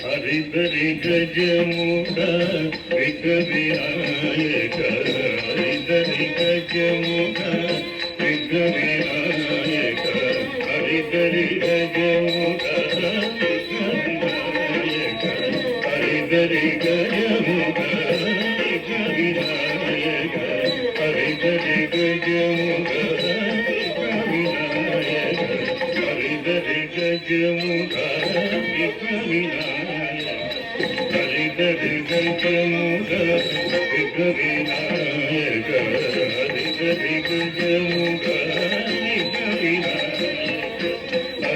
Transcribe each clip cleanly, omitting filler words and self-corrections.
హరిధరి గజముఖ విఘ్నవినాయక హరిధరి గజముఖ విఘ్నవినాయక హరిధరి గజముఖ విఘ్నవినాయక హరిధరి గజముఖ విఘ్నవినాయక హరిధరి గజముఖ విఘ్నవినాయక హరిధరి గజముఖ హరిధరి గజముఖ విఘ్నవినాయక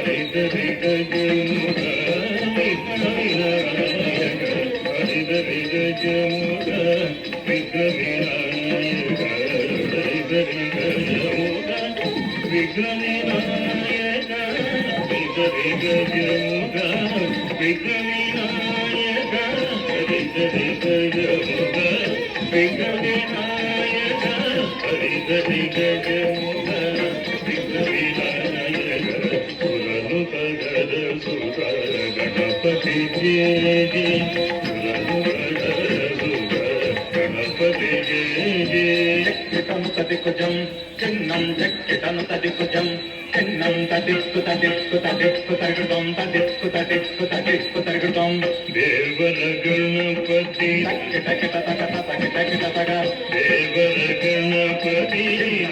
హరిధరి గజముఖ విఘ్నవినాయక హరిధరి గజముఖ విఘ్నవినాయక హరిధరి గజముఖ విఘ్నవినాయక హరిధరి గజముఖ విఘ్నవినాయక హరిధరి గజముఖ విఘ్నవినాయక హరిధరి గజముఖ విఘ్నవినాయక హరిధరి గజముఖ విఘ్నవినాయక సురను తగద సుర గణపతి జయ జయ సురను తగద సుర గణపతి జయ జయ చక్కిటను తదికుజం చిన్నం చక్కిటను తదికుజం చిన్నం తదిక్కు తదిక్కు తదిక్కు తరుగుదం తదిక్కు తదిక్కు తదిక్కు తరుగుదం దేవర గణపతి తక్కిట తగ తగిట తగ దేవర గణపతి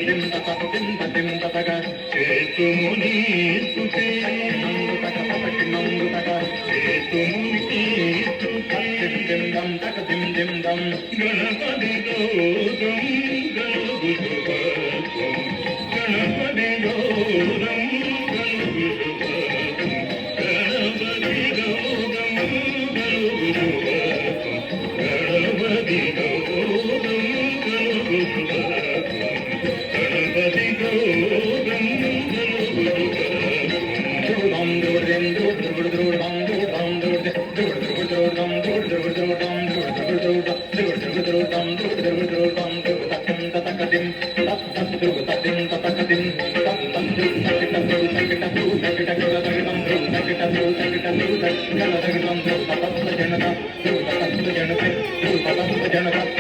దింత తగ చేతుముని స్తుతే నందు తగ చేతుముని స్తుతే దిందం తగ దిందం గణపతి గౌరం గణగురువాత్వం గణపతి గౌరం గణగురువాత్వం గణపతి గౌరం గణగురువాత్వం గణపతి గౌరం గణగురువాత్వం గణపతి గౌరం జనత